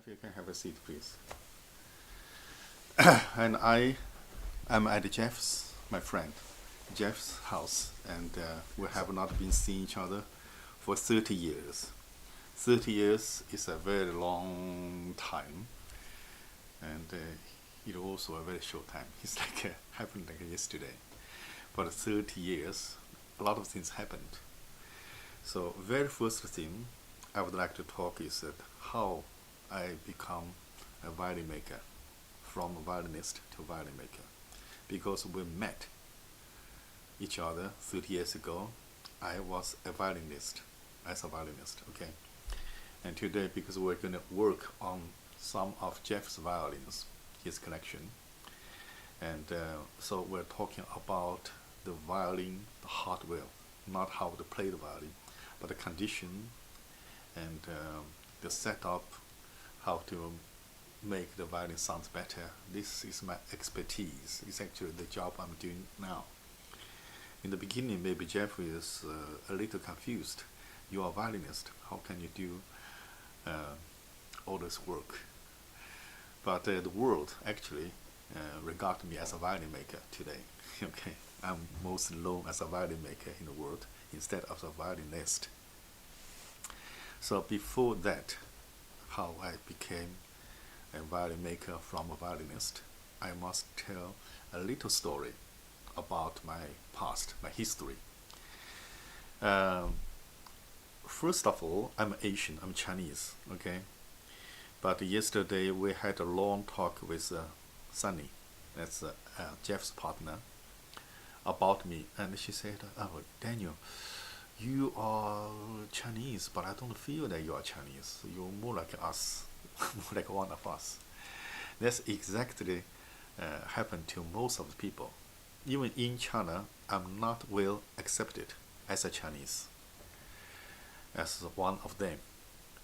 You can have a seat, please. And I am at Jeff's, my friend, Jeff's house, and we have not been seeing each other for 30 years. 30 years is a very long time, and it also a very short time. It's like happened like yesterday. But 30 years, a lot of things happened. So very first thing I would like to talk is that how I become a violin maker, from a violinist to violin maker, because we met each other 30 years ago. I was a violinist, as a violinist, okay. And today, because we're going to work on some of Jeff's violins, his collection, and so we're talking about the violin, the hardware, not how to play the violin, but the condition and the setup, how to make the violin sound better. This is my expertise. It's actually the job I'm doing now. In the beginning, maybe Jeff is a little confused. You are a violinist. How can you do all this work? But the world actually regards me as a violin maker today. Okay, I'm most known as a violin maker in the world instead of a violinist. So before that, how I became a violin maker from a violinist, I must tell a little story about my past, my history. First of all, I'm Asian, I'm Chinese, okay? But yesterday we had a long talk with Sunny, that's Jeff's partner, about me, and she said, "Oh, Daniel, you are Chinese, but I don't feel that you are Chinese. You're more like us, more like one of us." That's exactly happened to most of the people. Even in China, I'm not well accepted as a Chinese, as one of them.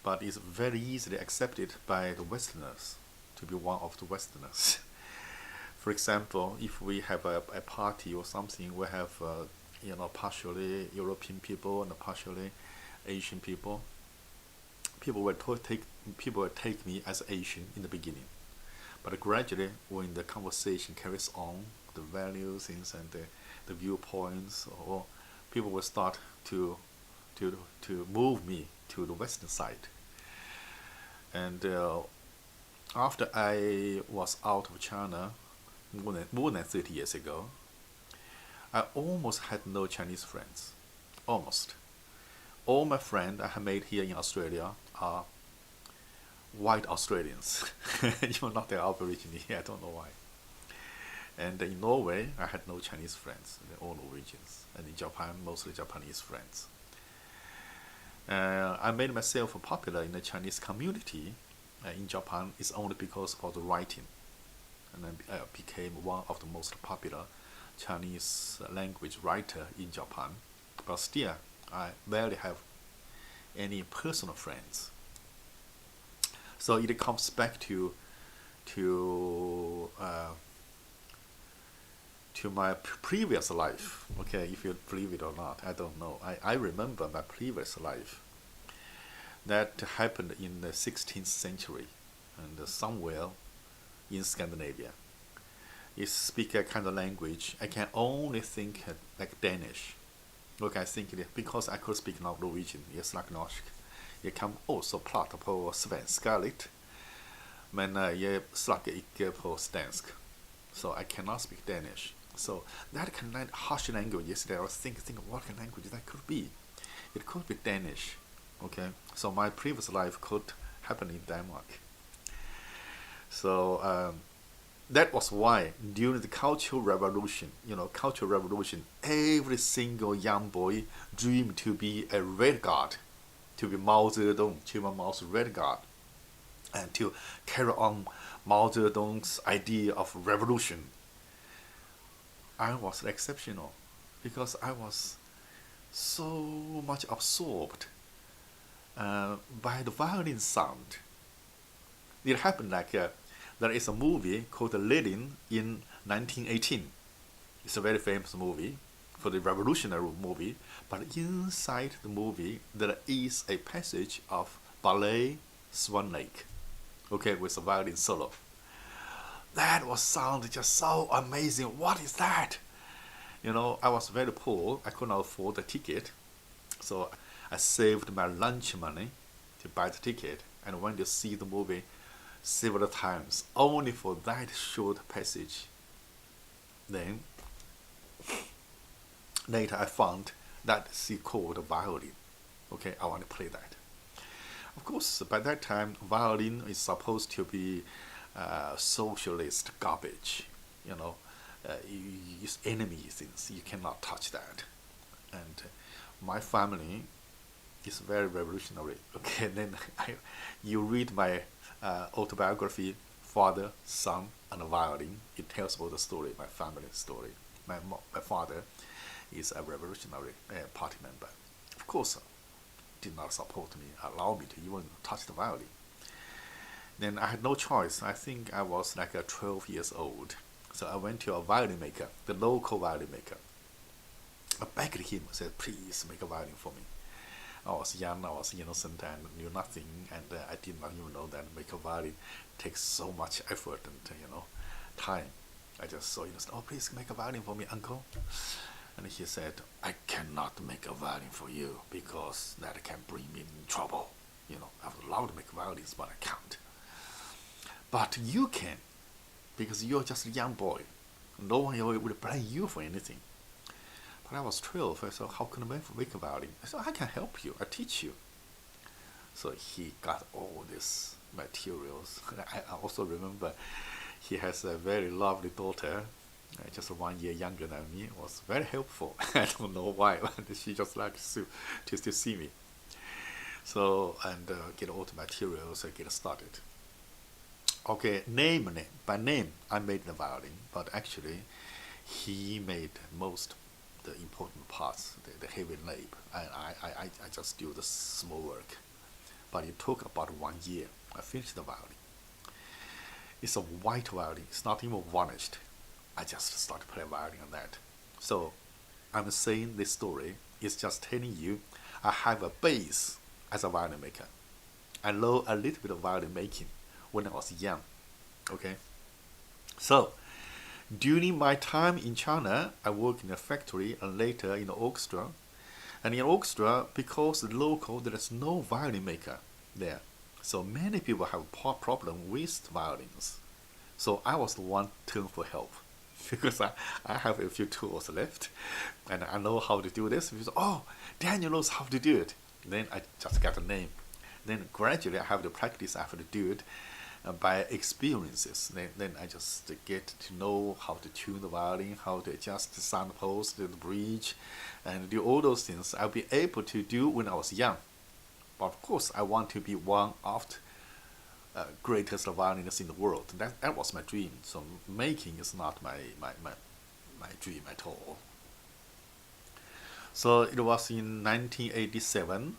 But it's very easily accepted by the Westerners to be one of the Westerners. For example, if we have a party or something, we have partially European people and partially Asian people. People will take me as Asian in the beginning, but gradually, when the conversation carries on, the values things and the viewpoints, or people will start to move me to the Western side. And after I was out of China more than 30 years ago, I almost had no Chinese friends. Almost. All my friends I have made here in Australia are white Australians. Even not their Aborigine, I don't know why. And in Norway, I had no Chinese friends. They're all Norwegians. And in Japan, mostly Japanese friends. I made myself popular in the Chinese community in Japan is only because of the writing. And I became one of the most popular Chinese language writer in Japan. But still, I barely have any personal friends. So it comes back to my previous life. Okay, if you believe it or not, I don't know. I remember my previous life. That happened in the 16th century and somewhere in Scandinavia. You speak a kind of language, I can only think like Danish. Okay, I think it because I could speak Norwegian, jeg snakker norsk. Jeg kan også prate på svenska litt, men jeg snakker ikke på dansk. So I cannot speak Danish. So that kind of harsh language, yesterday I was thinking what kind of language that could be. It could be Danish. Okay, so my previous life could happen in Denmark. So that was why during the Cultural Revolution, every single young boy dreamed to be a red guard, to be Mao Zedong, Chairman Mao's red guard, and to carry on Mao Zedong's idea of revolution. I was exceptional because I was so much absorbed by the violin sound. It happened like there is a movie called Violin in 1918. It's a very famous movie for the revolutionary movie, but inside the movie there is a passage of ballet Swan Lake. okay, with a violin solo. That was sound just so amazing. What is that? I was very poor. I could not afford the ticket. So I saved my lunch money to buy the ticket and went to see the movie several times, only for that short passage. Then, later I found that she called violin. Okay, I want to play that. Of course, by that time, violin is supposed to be socialist garbage. It's enemy things. You cannot touch that. And my family is very revolutionary. Okay, then you read my autobiography, Father, Son, and Violin. It tells about the story, my family story. My father is a revolutionary party member. Of course, did not support me, allow me to even touch the violin. Then I had no choice. I think I was like 12 years old. So I went to a violin maker, the local violin maker. I begged him, said, please make a violin for me. I was young, I was innocent and knew nothing, and I did not even know that make a violin takes so much effort and time. I just saw innocent, oh please make a violin for me, uncle. And he said, I cannot make a violin for you because that can bring me in trouble. I would love to make violins, but I can't. But you can, because you're just a young boy. No one will blame you for anything. But I was 12, I said, how can I make a violin? I said, I can help you, I teach you. So he got all these materials. I also remember he has a very lovely daughter, just 1 year younger than me. It was very helpful. I don't know why, but she just likes to see me. So, and get all the materials and get started. Okay, by name, I made the violin, but actually, he made most the important parts, the heavy labor. I just do the small work. But it took about 1 year. I finished the violin. It's a white violin. It's not even varnished. I just started playing violin on that. So, I'm saying this story is just telling you I have a base as a violin maker. I know a little bit of violin making when I was young. Okay? So, during my time in China, I worked in a factory and later in an orchestra. And in orchestra, because there is no violin maker there. So many people have a problem with violins. So I was the one turned for help. Because I have a few tools left. And I know how to do this. People say, oh, Daniel knows how to do it. Then I just got a name. Then gradually I have to practice, I have to do it by experiences. Then I just get to know how to tune the violin, how to adjust the sound post, the bridge, and do all those things I'll be able to do when I was young. But of course, I want to be one of the greatest violinists in the world. That was my dream. So making is not my dream at all. So it was in 1987.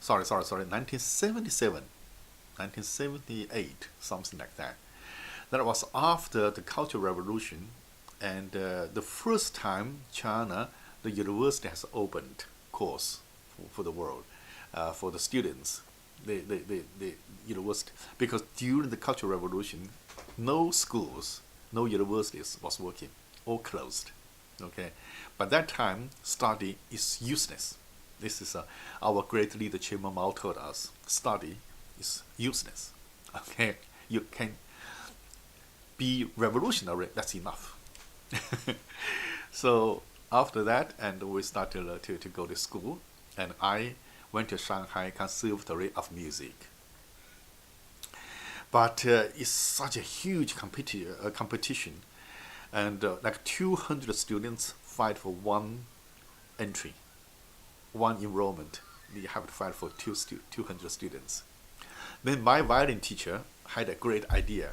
1977. 1978, something like that. That was after the Cultural Revolution, and the first time China, the university has opened course for the world, for the students, the university. Because during the Cultural Revolution, no schools, no universities was working, all closed. Okay, by that time, study is useless. This is our great leader Chairman Mao told us. Study is useless. Okay, you can be revolutionary. That's enough. So after that, and we started to go to school, and I went to Shanghai Conservatory of Music. But it's such a huge competition, and like 200 students fight for one entry, one enrollment. You have to fight for 200 students. Then my violin teacher had a great idea.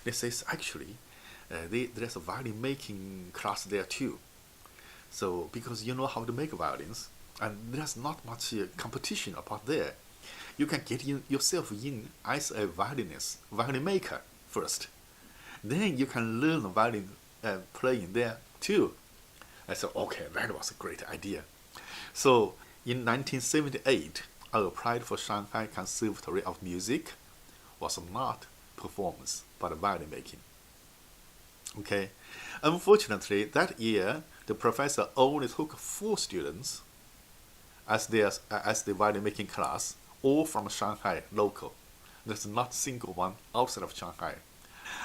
They says, actually, there's a violin making class there too. So because you know how to make violins, and there's not much competition about there, you can get yourself in as a violinist, violin maker first. Then you can learn violin playing there too. I said, okay, that was a great idea. So in 1978, I applied for Shanghai Conservatory of Music. Was not performance, but violin making. Okay, unfortunately, that year the professor only took 4 students as the violin making class, all from Shanghai local. There's not a single one outside of Shanghai.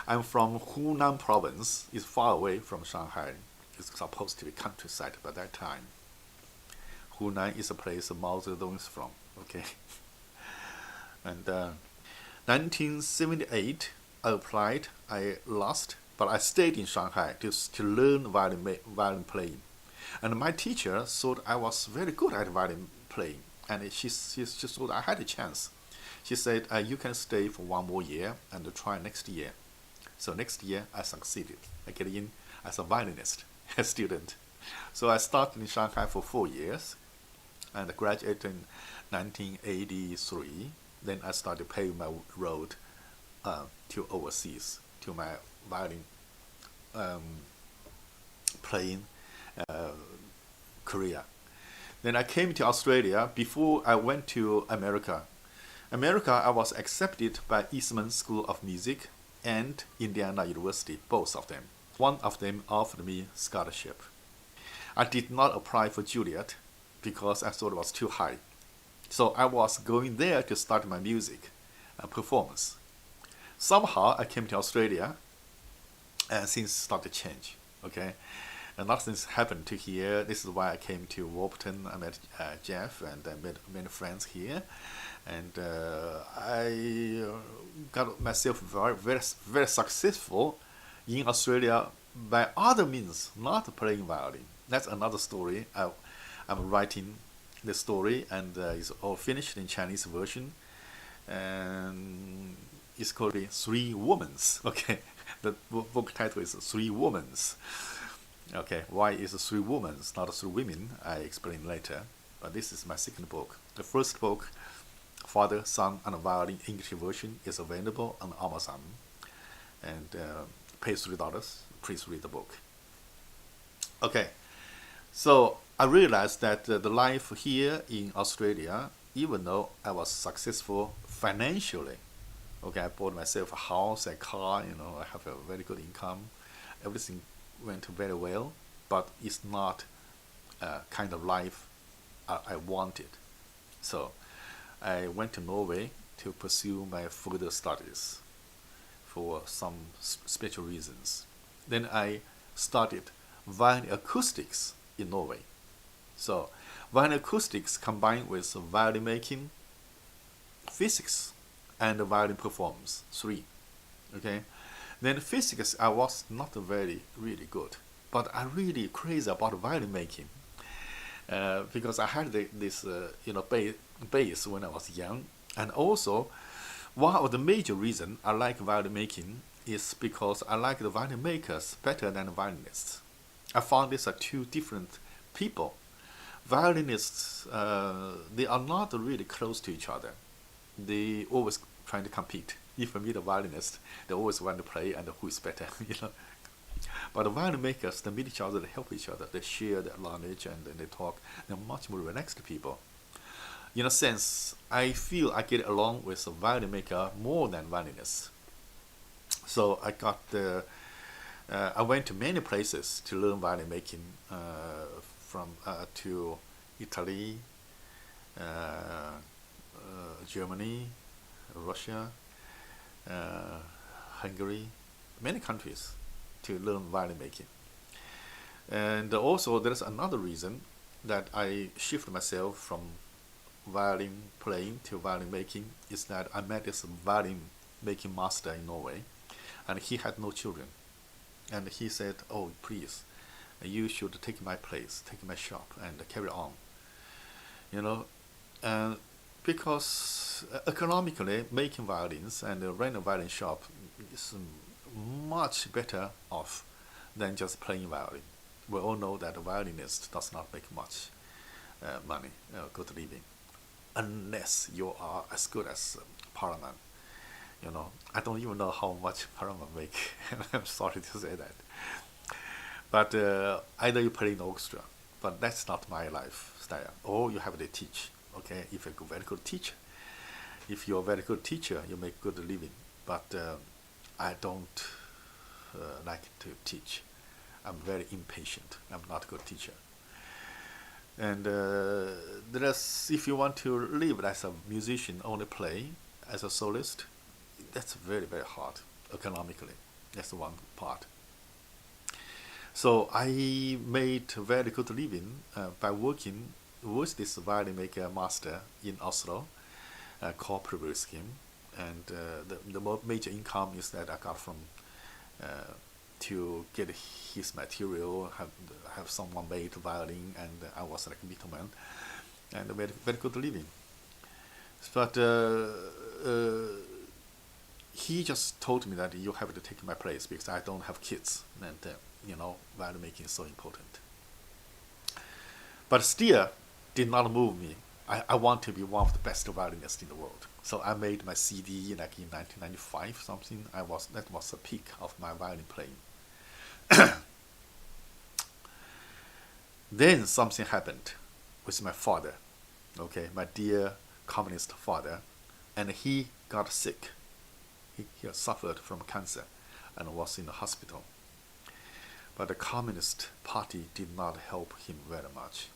I'm from Hunan province. It's far away from Shanghai. It's supposed to be countryside by that time. Hunan is a place Mao Zedong is from. Okay, and 1978 I applied. I lost, but I stayed in Shanghai to learn violin playing. And my teacher thought I was very good at violin playing, and she thought I had a chance. She said, you can stay for 1 more year and try next year. So next year I succeeded. I get in as a violinist, a student. So I started in Shanghai for 4 years and graduated in 1983. Then I started paving my road to overseas, to my violin playing career. Then I came to Australia before I went to America. I was accepted by Eastman School of Music and Indiana University, both of them. One of them offered me scholarship. I did not apply for Juilliard because I thought it was too high. So I was going there to start my music performance. Somehow I came to Australia and things started to change. Okay, and nothing's happened to here. This is why I came to Warburton. I met Jeff and I met many friends here, and I got myself very successful in Australia by other means, not playing violin. That's another story. I'm writing the story, and it's all finished in Chinese version, and it's called the Three Womens. Okay, the book title is Three Womens. Okay, why is it 3 women, not 3 women? I explain later. But this is my second book. The first book, Father, Son, and Violin English version, is available on Amazon. And pay $3. Please read the book. Okay, so I realized that the life here in Australia, even though I was successful financially, okay, I bought myself a house, a car, I have a very good income, everything went very well, but it's not kind of life I wanted. So I went to Norway to pursue my further studies for some special reasons. Then I studied violin acoustics in Norway. So violin acoustics combined with violin making, physics, and violin performance, 3. Okay. Then physics, I was not really good, but I really crazy about violin making because I had this base when I was young, and also one of the major reasons I like violin making is because I like the violin makers better than the violinists. I found these are 2 different people. Violinists, they are not really close to each other. They always trying to compete. If I meet a violinist, they always want to play and who is better, But the violin makers, they meet each other, they help each other, they share their knowledge and they talk. They're much more relaxed people. In a sense, I feel I get along with a violin maker more than violinists. So I went to many places to learn violin making, to Italy, Germany, Russia, Hungary, many countries to learn violin making. And also there's another reason that I shifted myself from violin playing to violin making is that I met this violin making master in Norway, and he had no children. And he said, oh, please, you should take my place, take my shop and carry on. Because economically, making violins and running a violin shop is much better off than just playing violin. We all know that a violinist does not make much money, good living, unless you are as good as Parliament. I don't even know how much Parliament make. I'm sorry to say that. But either you play in orchestra, but that's not my lifestyle. Or you have to teach. Okay, if you're a very good teacher. If you're a very good teacher, you make good living. but I don't like to teach. I'm very impatient. I'm not a good teacher. And if you want to live as a musician, only play as a soloist, that's very, very hard economically. That's one part. So I made a very good living by working with this violin maker master in Oslo, cooperative scheme. And the major income is that I got from to get his material, have someone made violin, and I was like a middleman, and I made a very good living. But he just told me that you have to take my place because I don't have kids, and violin making is so important. But still, did not move me. I want to be one of the best violinists in the world. So I made my CD like in 1995 something. That was the peak of my violin playing. Then something happened with my father, okay, my dear communist father, and he got sick. He suffered from cancer and was in the hospital. But the Communist Party did not help him very much.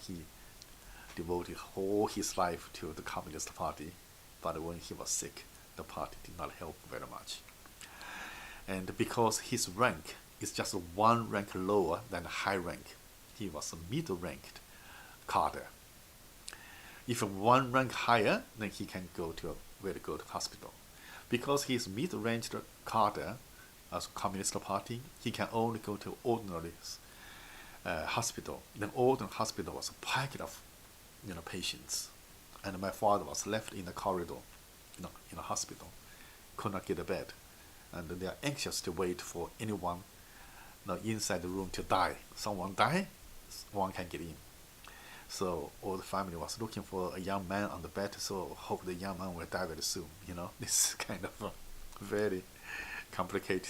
He devoted all his life to the Communist Party, but when he was sick, the party did not help very much. And because his rank is just one rank lower than the high rank, he was a middle-ranked cadre. If one rank higher, then he can go to a very good hospital. Because he's middle-ranked cadre as Communist Party, he can only go to ordinary hospital. Then ordinary hospital was packed of patients, and my father was left in the corridor, in a hospital, could not get a bed, and they are anxious to wait for anyone inside the room to die. Someone die, one can get in. So all the family was looking for a young man on the bed, so hope the young man will die very soon. This is kind of a very complicated,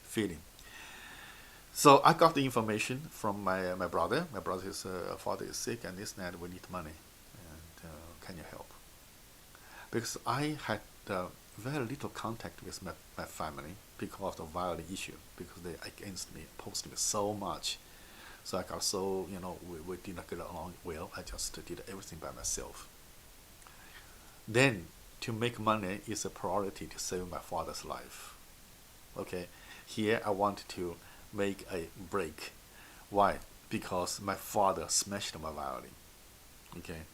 feeling. So I got the information from my brother. My brother's father is sick, and this and that, we need money, and can you help? Because I had very little contact with my family because of the violin issue, because they against me, opposed me so much. So I got so, we did not get along well. I just did everything by myself. Then, to make money is a priority to save my father's life. Okay, here I wanted to make a break. Why? Because my father smashed my violin. Okay,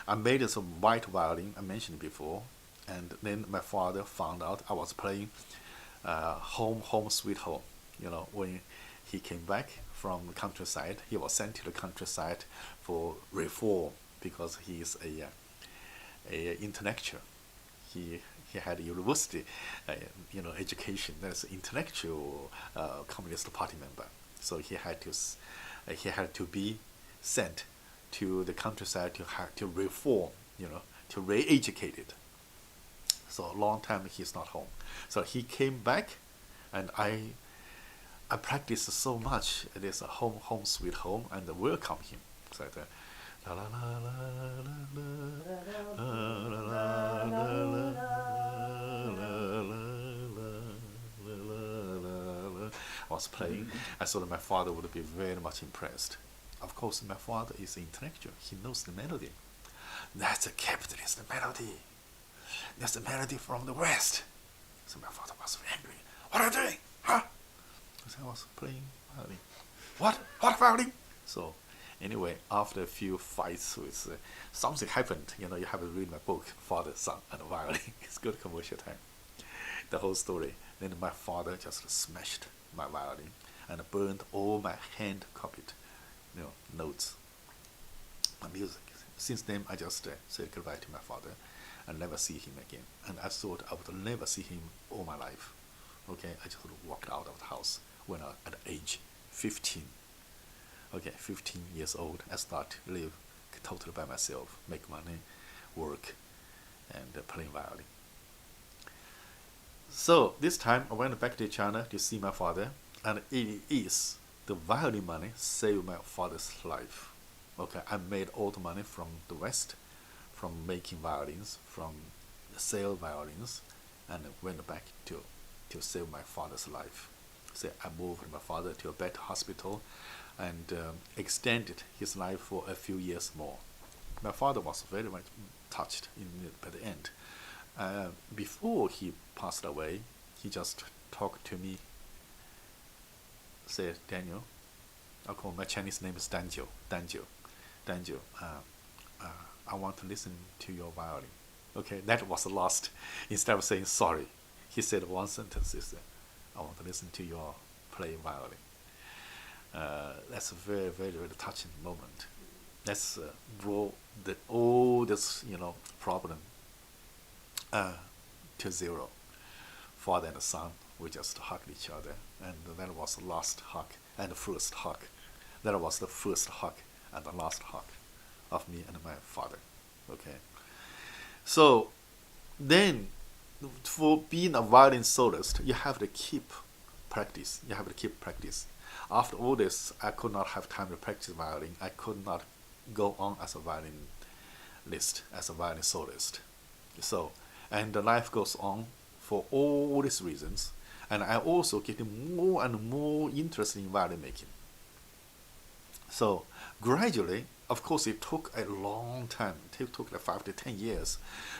I made this white violin, I mentioned before, and then my father found out I was playing Home Sweet Home. When he came back from the countryside, he was sent to the countryside for reform because he is a intellectual. He had a university, education. That's an intellectual Communist Party member. So he had to be sent to the countryside to reform, to re-educate it. So a long time he's not home. So he came back, and I practiced so much. It is a home sweet home, and welcome him. So la la la la la la la la. I was playing. I thought that my father would be very much impressed. Of course, my father is an intellectual. He knows the melody. That's a capitalist melody. That's a melody from the West. So my father was very angry. What are you doing? Huh? I was playing violin. What violin? So anyway, after a few fights with something happened. You have to read my book, Father, Son, and Violin. It's good commercial time. The whole story. Then my father just smashed my violin and burned all my hand-copied, notes, my music. Since then, I just said goodbye to my father and never see him again. And I thought I would never see him all my life. Okay, I just walked out of the house when I, at age 15. Okay, 15 years old, I start to live totally by myself, make money, work, and playing violin. So this time I went back to China to see my father, and it is the violin money saved my father's life. Okay, I made all the money from the West, from making violins, from sell violins, and went back to save my father's life. So I moved my father to a better hospital and extended his life for a few years more. My father was very much touched by the end. Before he passed away, he just talked to me, said, Daniel, I call my Chinese name is Danjiu, I want to listen to your violin. Okay, that was the last. Instead of saying sorry, he said one sentence, he said, I want to listen to your playing violin. That's a very, very, very touching moment. That's brought all this, problem to zero. Father and son, we just hugged each other, and that was the last hug and the first hug. That was the first hug and the last hug of me and my father. Okay. So then, for being a violin soloist, you have to keep practice. You have to keep practice. After all this, I could not have time to practice violin. I could not go on as a violinist, as a violin soloist. So, and the life goes on for all these reasons. And I also getting more and more interested in violin making. So gradually, of course, it took a long time. It took like 5 to 10 years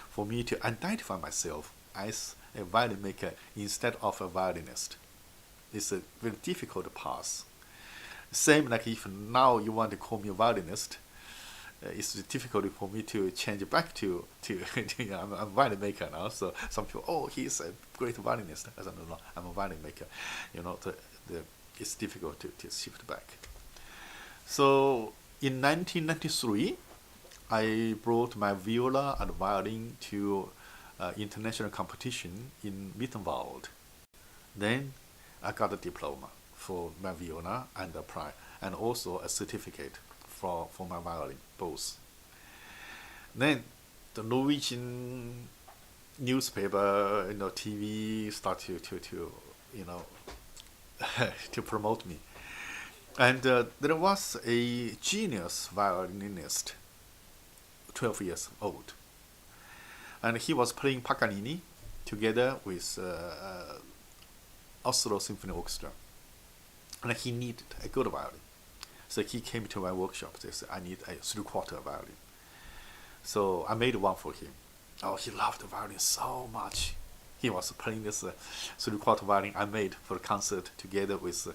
for me to identify myself as a violin maker instead of a violinist. It's a very difficult path. Same like if now you want to call me a violinist, it's difficult for me to change back to I'm a violin maker now. So some people, oh, he's a great violinist. I said, no, I'm a violin maker. It's difficult to shift back. So in 1993, I brought my viola and violin to international competition in Mittenwald. Then I got a diploma for my viola and also a certificate for my violin, both. Then the Norwegian newspaper, TV started to to promote me. And there was a genius violinist, 12 years old. And he was playing Paganini together with Oslo Symphony Orchestra. And he needed a good violin. So he came to my workshop. They said, I need a 3/4 violin. So I made one for him. Oh, he loved the violin so much. He was playing this 3/4 violin I made for a concert together with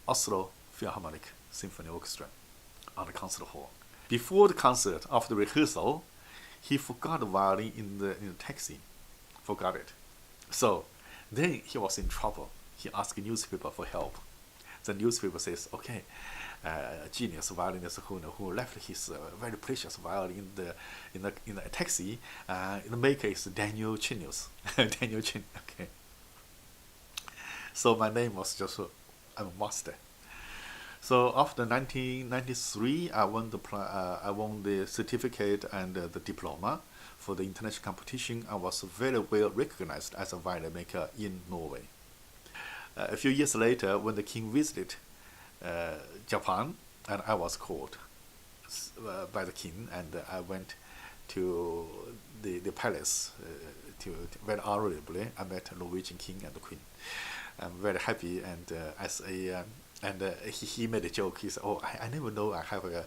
Oslo Philharmonic Symphony Orchestra on the concert hall. Before the concert, after rehearsal, he forgot the violin in the taxi. Forgot it. So then he was in trouble. He asked the newspaper for help. The newspaper says, okay, a genius violinist who left his very precious violin in the taxi. The maker is Daniel Chinius. Daniel Chin. Okay. So my name was just I'm a master. So after 1993, I won the certificate and the diploma for the international competition. I was very well recognized as a violin maker in Norway. A few years later, when the king visited Japan, and I was called by the king, and I went to the palace very honorably. I met the Norwegian king and the queen. I'm very happy, and he made a joke. He said, "Oh, I never know I have a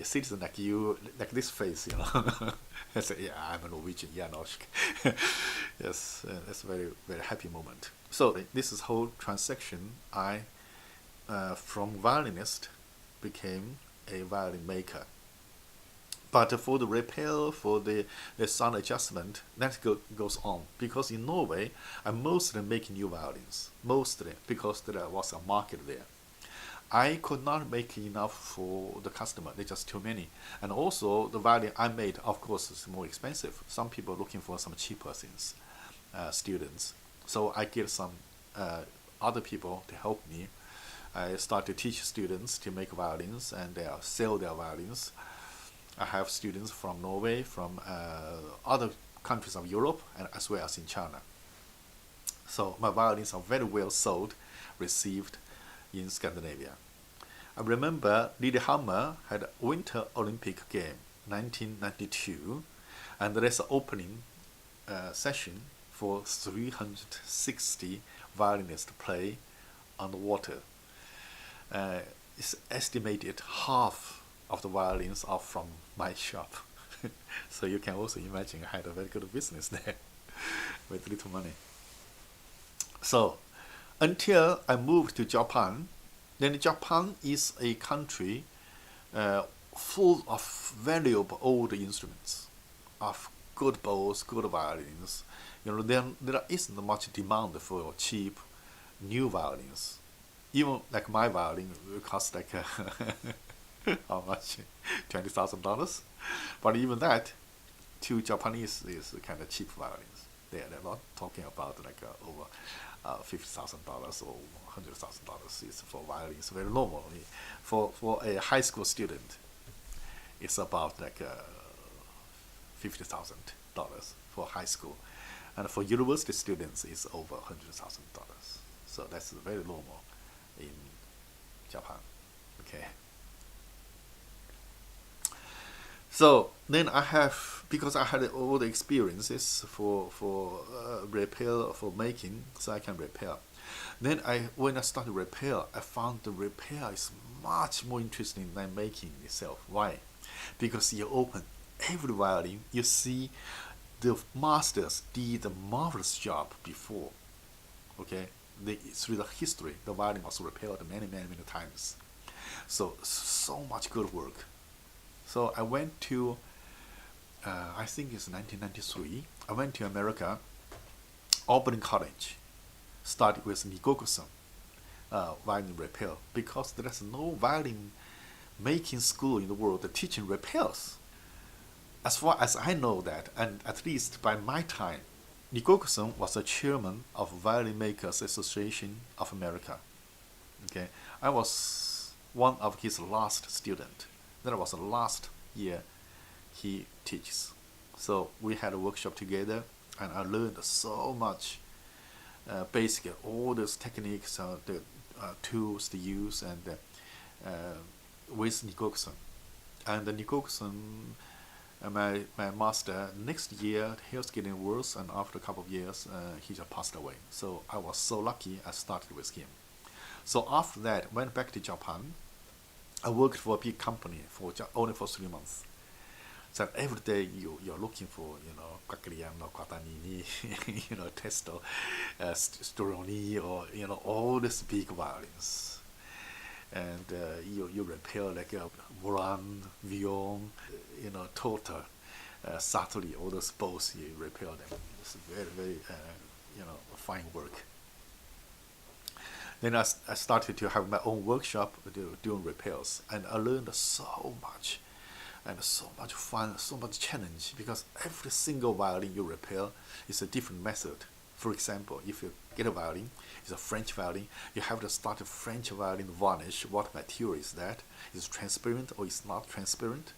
citizen like you, like this face, I said, "Yeah, I'm a Norwegian, yeah, norsk." Yes, that's a very, very happy moment. So this is whole transaction. I, from violinist, became a violin maker. But for the repair, for the sound adjustment, that goes on. Because in Norway, I mostly make new violins. Mostly because there was a market there. I could not make enough for the customer. There's just too many. And also, the violin I made, of course, is more expensive. Some people are looking for some cheaper things, students. So I get some other people to help me. I start to teach students to make violins and sell their violins. I have students from Norway, from other countries of Europe, and as well as in China. So my violins are very well sold, received in Scandinavia. I remember Lillehammer had a Winter Olympic Game, 1992, and there's an opening session for 360 violinists play on the water. It's estimated half of the violins are from my shop. So you can also imagine I had a very good business there with little money. So until I moved to Japan, then Japan is a country full of valuable old instruments, of good bows, good violins. There isn't much demand for cheap new violins. Even like my violin will cost like how much? $20,000. But even that, to Japanese, is kind of cheap violins. They're not talking about like over $50,000 or $100,000. It's for violins very normal. For a high school student, it's about like $50,000 for high school, and for university students, it's over $100,000. So that's very normal in Japan. Okay. So then because I had all the experiences for repair, for making, so I can repair. Then when I started repair, I found the repair is much more interesting than making itself. Why? Because you open every violin, you see the masters did a marvelous job before. Okay, through the history, the violin was repaired many times. So much good work. So I went to, I think it's 1993, I went to America, Warburton College, started with Nikoku-san, violin repair, because there's no violin making school in the world that teaching repairs. As far as I know that, and at least by my time, Nikoku-san was the chairman of Violin Makers Association of America. Okay, I was one of his last students. That was the last year he teaches. So we had a workshop together, and I learned so much, basically all those techniques, the tools to use, and with Nikoku-san. And Nikoku-san, my master, next year he was getting worse, and after a couple of years he just passed away. So I was so lucky I started with him. So after that, went back to Japan. I worked for a big company only for 3 months. So every day you're looking for, Quagliano, Quatanini, Testo, Storoni, or, all these big violins. And you repair like Warburton, Violin, Tota, Satori, all those bows, you repair them. It's very, fine work. Then I started to have my own workshop doing repairs, and I learned so much, and so much fun, so much challenge, because every single violin you repair is a different method. For example, if you get a violin, it's a French violin, you have to start a French violin varnish. What material is that? Is it transparent or is not transparent?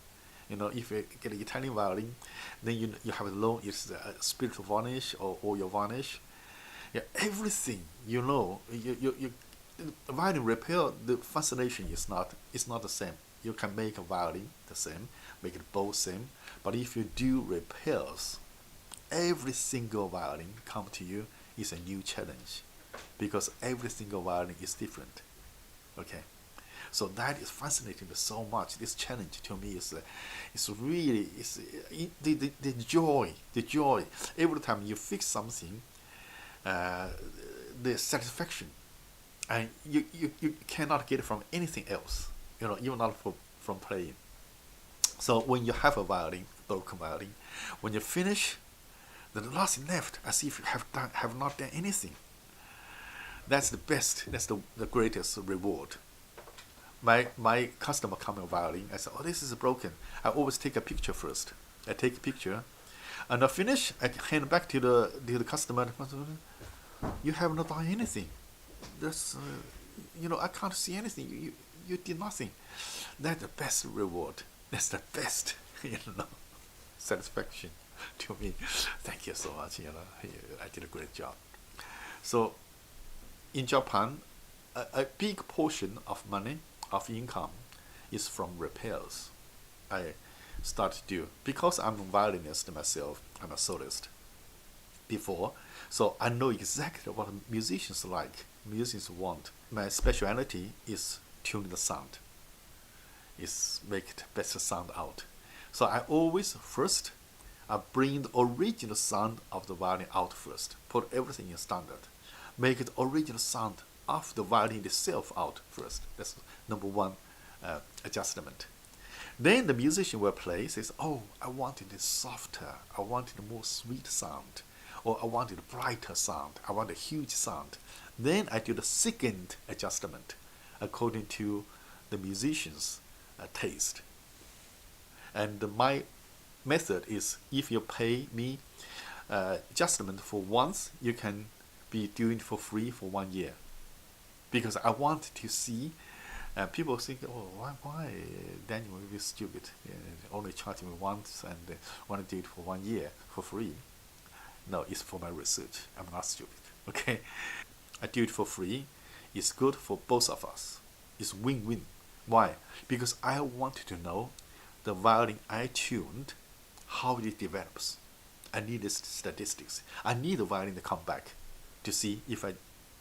If you get an Italian violin, then you have to learn it's a spirit varnish or oil varnish. Yeah, everything violin repair, the fascination is not the same. You can make a violin the same, make it both same, but if you do repairs, every single violin come to you is a new challenge, because every single violin is different. Okay, so that is fascinating me so much. This challenge to me is really the joy. Every time you fix something, the satisfaction, and you cannot get it from anything else, even not from playing. So when you have a violin, broken violin, when you finish, there's nothing left, as if you have not done anything. That's the best, that's the greatest reward. My customer come with a violin, I say, oh, this is broken. I always take a picture first. I take a picture, and I finish, I hand back to the customer. You have not done anything. That's, I can't see anything. You did nothing. That's the best reward. That's the best, satisfaction to me. Thank you so much. I did a great job. So, in Japan, a big portion of money, of income, is from repairs. I started to do, because I'm a violinist myself. I'm a soloist. before, so I know exactly what musicians like, musicians want. My speciality is tuning the sound, is make the best sound out. So I always first I bring the original sound of the violin out first, put everything in standard, make the original sound of the violin itself out first. That's number one adjustment. Then the musician will play, says, oh, I wanted it softer, I wanted a more sweet sound, or I wanted a brighter sound, I want a huge sound. Then I do the second adjustment according to the musician's taste. And my method is, if you pay me adjustment for once, you can be doing it for free for 1 year. Because I want to see, people think, oh, why Daniel will be stupid, only charging me once and want to do it for 1 year for free. No, it's for my research. I'm not stupid, okay? I do it for free. It's good for both of us. It's win-win. Why? Because I wanted to know the violin I tuned, how it develops. I need the statistics. I need the violin to come back to see if I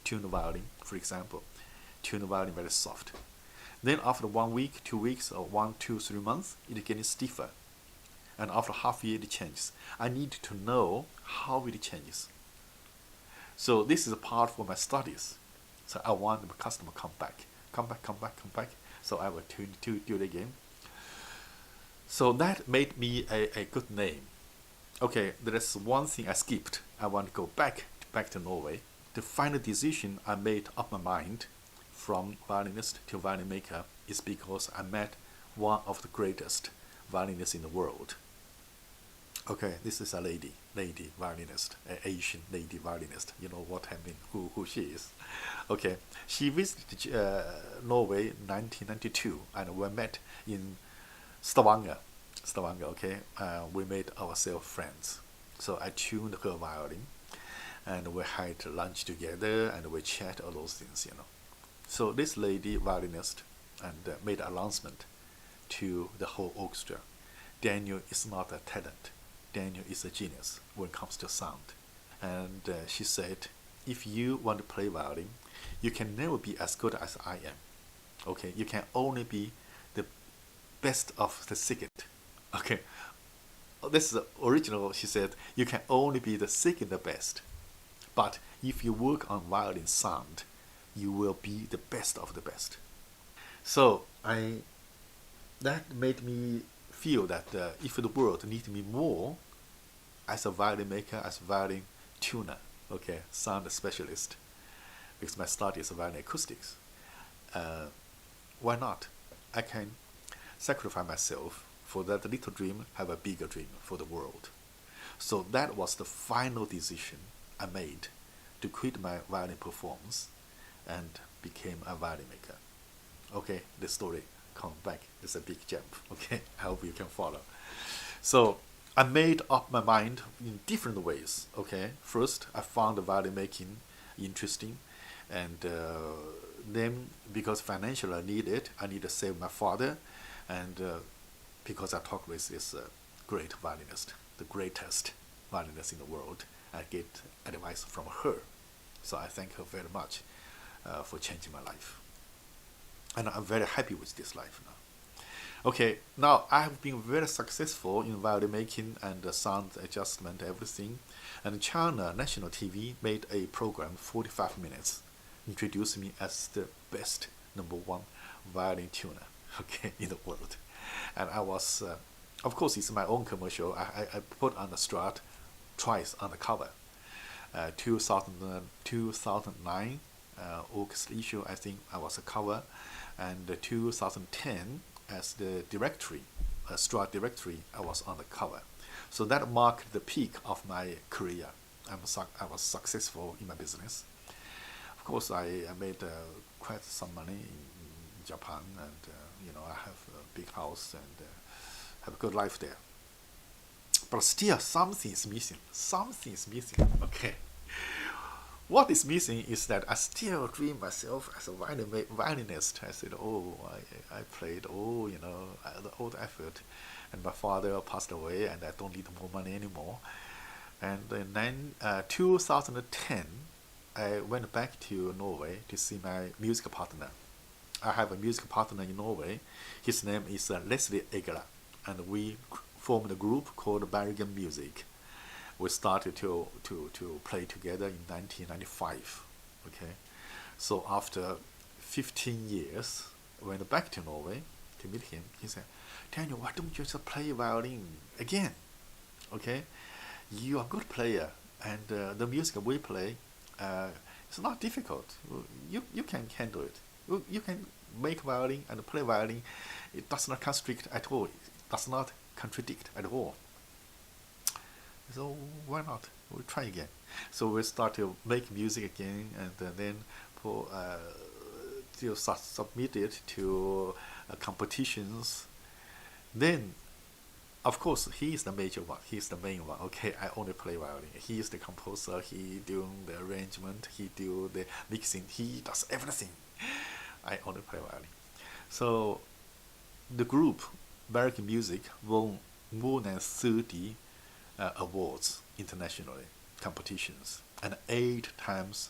tune the violin, for example, tune the violin very soft. Then after 1 week, 2 weeks, or 1, 2, 3 months, it getting stiffer. And after half a year, it changes. I need to know how it changes. So this is a part for my studies. So I want the customer come back. So I will do it again. So that made me a good name. Okay, there is one thing I skipped. I want to go back to Norway. The final decision I made up my mind from violinist to violin maker is because I met one of the greatest violinists in the world. Okay, this is a lady violinist, an Asian lady violinist. You know what I mean, who she is. Okay, she visited Norway in 1992, and we met in Stavanger, okay. We made ourselves friends. So I tuned her violin, and we had lunch together, and we chat all those things, you know. So this lady violinist and made an announcement to the whole orchestra. Daniel is not a talent. Daniel is a genius when it comes to sound. And she said, if you want to play violin, you can never be as good as I am. Okay, you can only be the best of the second. Okay, this is the original. She said, you can only be the second best. But if you work on violin sound, you will be the best of the best. So that made me feel that if the world needs me more as a violin maker, as a violin tuner, okay, sound specialist, because my study is violin acoustics, why not? I can sacrifice myself for that little dream, have a bigger dream for the world. So that was the final decision I made to quit my violin performance and became a violin maker. Okay, the story come back. It's a big jump. Okay, I hope you can follow. So I made up my mind in different ways. Okay, first I found the violin making interesting, and then because financially I need it, I need to save my father, and because I talked with this great violinist, the greatest violinist in the world, I get advice from her. So I thank her very much for changing my life. And I'm very happy with this life now. Okay, now I have been very successful in violin making and sound adjustment, everything. And China National TV made a program, 45 minutes, introduced me as the best #1 violin tuner, okay, in the world. And I was, of course, it's my own commercial. I put on the Strat twice on the cover. 2009 August issue, I think I was a cover, and 2010 as the directory, Strat directory, I was on the cover. So that marked the peak of my career. I was successful in my business. Of course, I made quite some money in Japan, and I have a big house and have a good life there. But still, something is missing. Something is missing. Okay. What is missing is that I still dream myself as a violinist. I said, I played, all the effort, and my father passed away, and I don't need more money anymore. And in 2010, I went back to Norway to see my music partner. I have a music partner in Norway. His name is Leslie Egler, and we formed a group called Bergen Music. We started to play together in 1995. Okay, so after 15 years, I went back to Norway to meet him. He said, "Daniel, why don't you just play violin again? Okay, you are a good player, and the music we play, it's not difficult. You can handle it. You can make violin and play violin. It does not constrict at all. It does not contradict at all. So why not? We'll try again." So we start to make music again, and then for to submit it to competitions. Then, of course, he is the major one. He is the main one. Okay, I only play violin. He is the composer. He doing the arrangement. He do the mixing. He does everything. I only play violin. So the group Bergen Music won more than 30 awards internationally, competitions, and 8 times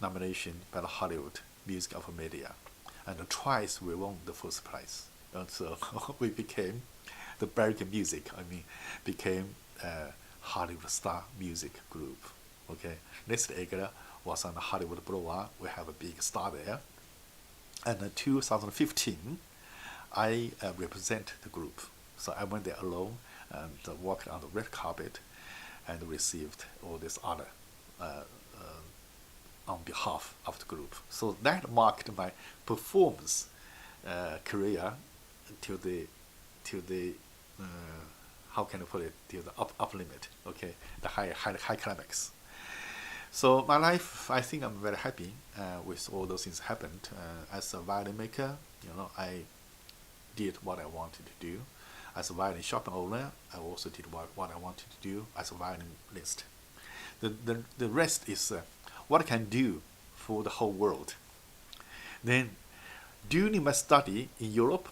nomination by the Hollywood Music of Media, and twice we won the first prize. And so we became the Bergen Music. Became a Hollywood star music group. Okay, Leslie Egler was on the Hollywood Boulevard. We have a big star there. And in 2015, I represent the group. So I went there alone and walked on the red carpet and received all this honor on behalf of the group. So that marked my performance career to the how can I put it, to the up limit. Okay, the high climax. So my life, I think I'm very happy with all those things happened. As a violin maker, I did what I wanted to do. As a violin shop owner, I also did what I wanted to do as a violinist. The rest is what I can do for the whole world. Then, during my study in Europe,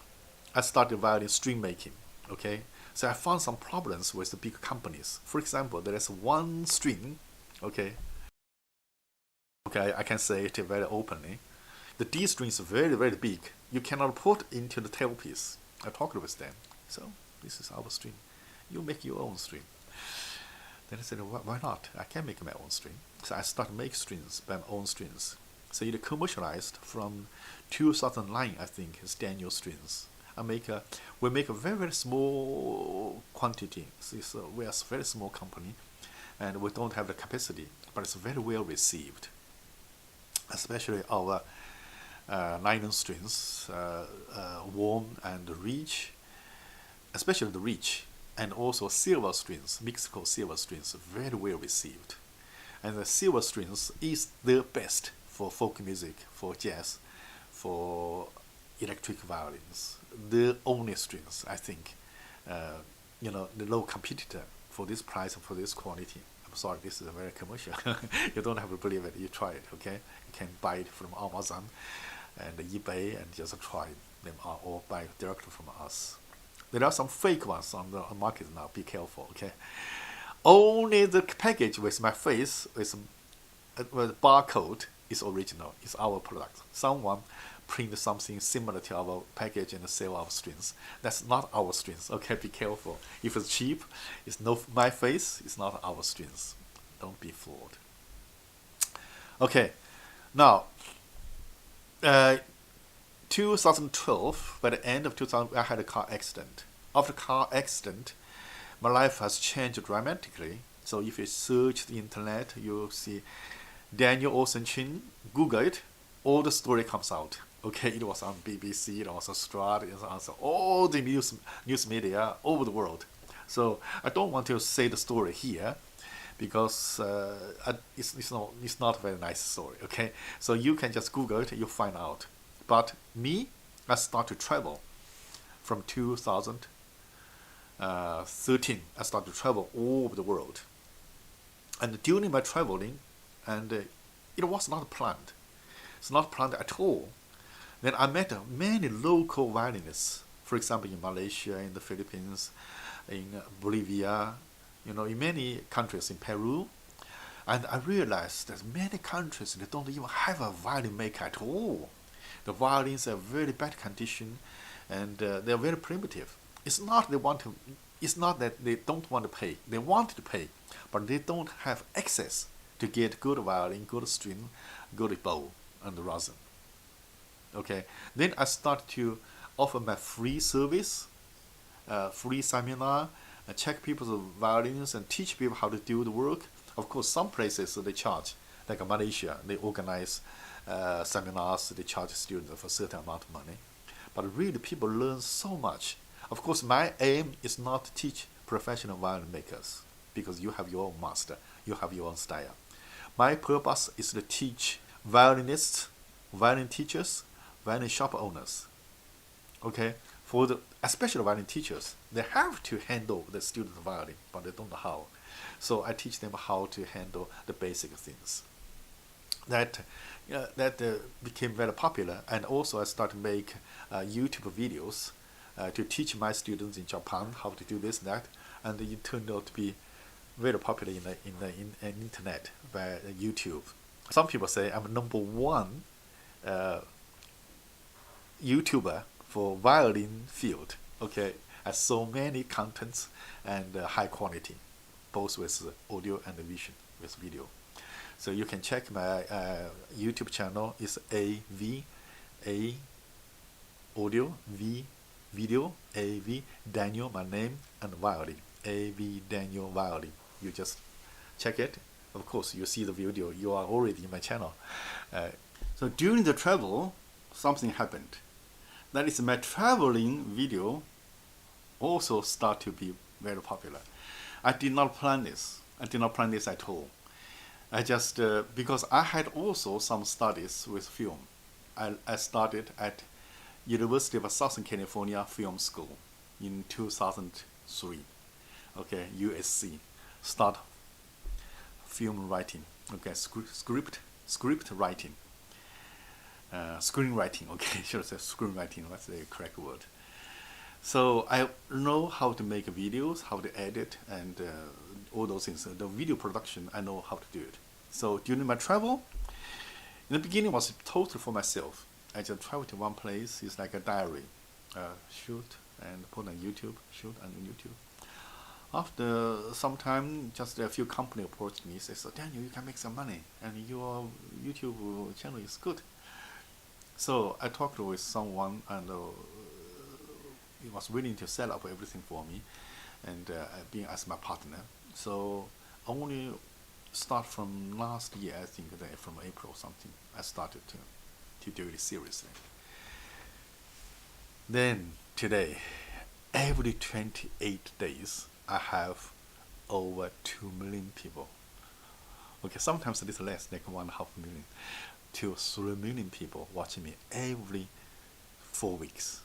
I started violin string making. Okay, so I found some problems with the big companies. For example, there is one string. Okay, I can say it very openly. The D string is very, very big. You cannot put into the tailpiece. I talked with them. So this is our string. You make your own string. Then I said, why not? I can make my own string. So I started making strings by my own strings. So it commercialized from 2009, I think, as Daniel strings. We make a very, very small quantity. So we are a very small company, and we don't have the capacity, but it's very well received. Especially our nylon strings, warm and rich, especially the rich, and also silver strings, Mexico silver strings, very well received. And the silver strings is the best for folk music, for jazz, for electric violins. The only strings, I think, the low competitor for this price and for this quality. I'm sorry, this is a very commercial. You don't have to believe it. You try it, okay? You can buy it from Amazon and eBay and just try them out, or buy directly from us. There are some fake ones on the market now. Be careful, okay? Only the package with my face with barcode is original. It's our product. Someone print something similar to our package and sell our strings. That's not our strings. Okay, be careful. If it's cheap, it's not my face. It's not our strings. Don't be fooled. Okay, now 2012, by the end of 2000, I had a car accident. After car accident, my life has changed dramatically. So if you search the internet, you'll see Daniel Olsen Chin, Google it, all the story comes out. Okay, it was on BBC, it was on Strad, it was on all the news media over the world. So I don't want to say the story here because it's not a very nice story. Okay, so you can just Google it, you'll find out. But me, I started to travel from 2013. I started to travel all over the world, and during my traveling, and it was not planned. It's not planned at all. Then I met many local violinists, for example, in Malaysia, in the Philippines, in Bolivia, in many countries in Peru, and I realized that many countries they don't even have a violin maker at all. The violins are very bad condition, and they are very primitive. It's not they want to. It's not that they don't want to pay. They want to pay, but they don't have access to get good violin, good string, good bow, and rosin. Okay. Then I start to offer my free service, free seminar, check people's violins and teach people how to do the work. Of course, some places they charge, like Malaysia, they organize seminars, they charge students for a certain amount of money. But really, people learn so much. Of course, my aim is not to teach professional violin makers because you have your own master, you have your own style. My purpose is to teach violinists, violin teachers, violin shop owners. Okay, for the especially violin teachers, they have to handle the student violin, but they don't know how. So I teach them how to handle the basic things. That became very popular, and also I started to make YouTube videos to teach my students in Japan how to do this and that, and it turned out to be very popular in internet by YouTube. Some people say I'm number one YouTuber for violin field. Okay, has so many contents and high quality, both with audio and vision with video. So you can check my YouTube channel. It's A audio, V video, AV Daniel, my name, and violin. AV Daniel violin. You just check it. Of course, you see the video. You are already in my channel. So during the travel, something happened. That is, my traveling video also start to be very popular. I did not plan this. I did not plan this at all. I just, because I had also some studies with film. I started at University of Southern California Film School in 2003. Okay, USC. Start film writing. Okay, script writing. Screenwriting, okay, should I say screenwriting, that's the correct word. So I know how to make videos, how to edit, and all those things. The video production, I know how to do it. So during my travel, in the beginning it was totally for myself. I just travel to one place, it's like a diary. Shoot and put on YouTube, shoot on YouTube. After some time, just a few companies approached me, say, so Daniel, you can make some money, and your YouTube channel is good. So I talked with someone, and he was willing to set up everything for me, and being as my partner. So only start from last year, I think that from April or something, I started to do it seriously. Then today, every 28 days, I have over 2 million people. Okay, sometimes a little less, like 1.5 million. 2 or 3 million people watching me every 4 weeks.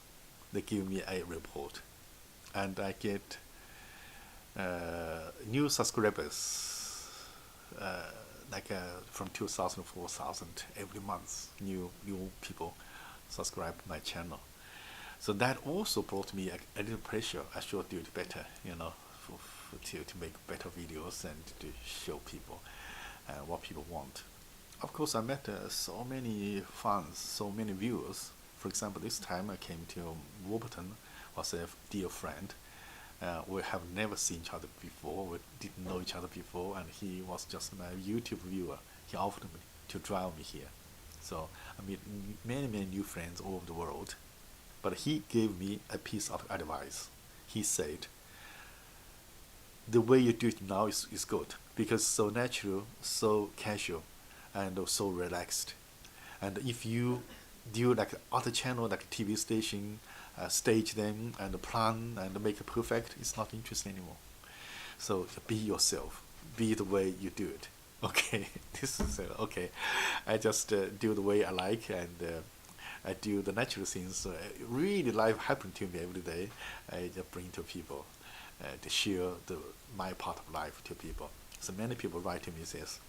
They give me a report, and I get new subscribers, from 2,000 to 4,000 every month. New people subscribe to my channel. So that also brought me a little pressure. I should do it better, to make better videos and to show people what people want. Of course, I met so many fans, so many viewers. For example, this time I came to Warburton, was a dear friend. We have never seen each other before, we didn't know each other before, and he was just my YouTube viewer. He offered me to drive me here. So I meet many new friends all over the world. But he gave me a piece of advice. He said, the way you do it now is good, because so natural, so casual, and so relaxed. And if you do like other channel, like TV station, stage them and plan and make it perfect, it's not interesting anymore. So be yourself, be the way you do it. Okay, this is okay. I just do the way I like, and I do the natural things. Really, life happens to me every day. I just bring to people to share my part of life to people. So many people write to me says,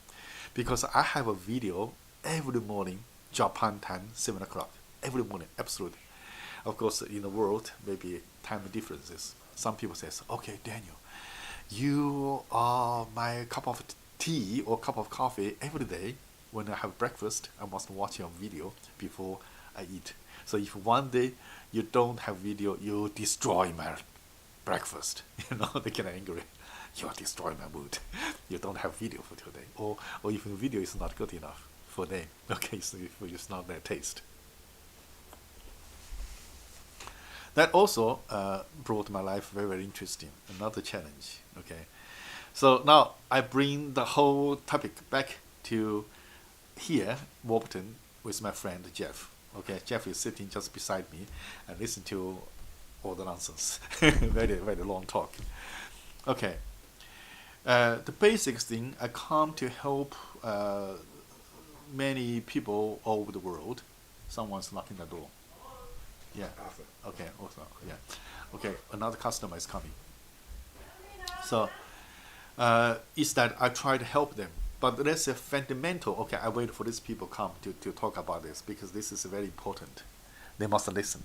because I have a video every morning, Japan time, 7 o'clock, every morning, absolutely. Of course, in the world, maybe time differences. Some people says, okay, Daniel, You are my cup of tea or cup of coffee every day. When I have breakfast, I must watch your video before I eat. So if one day you don't have video, you destroy my breakfast. They get angry. You are destroying my mood. You don't have video for today. Or if the video is not good enough for them. Okay, so if it's not their taste. That also brought my life very, very interesting. Another challenge. Okay, so now I bring the whole topic back to here, Warburton, with my friend Jeff. Okay, Jeff is sitting just beside me and listen to all the nonsense. Very, very long talk. Okay, the basic thing, I come to help many people all over the world. Someone's knocking the door. Yeah. Okay. Also, yeah. Okay. Another customer is coming. So, is that I try to help them, but there's a fundamental. Okay, I wait for these people come to talk about this because this is very important. They must listen.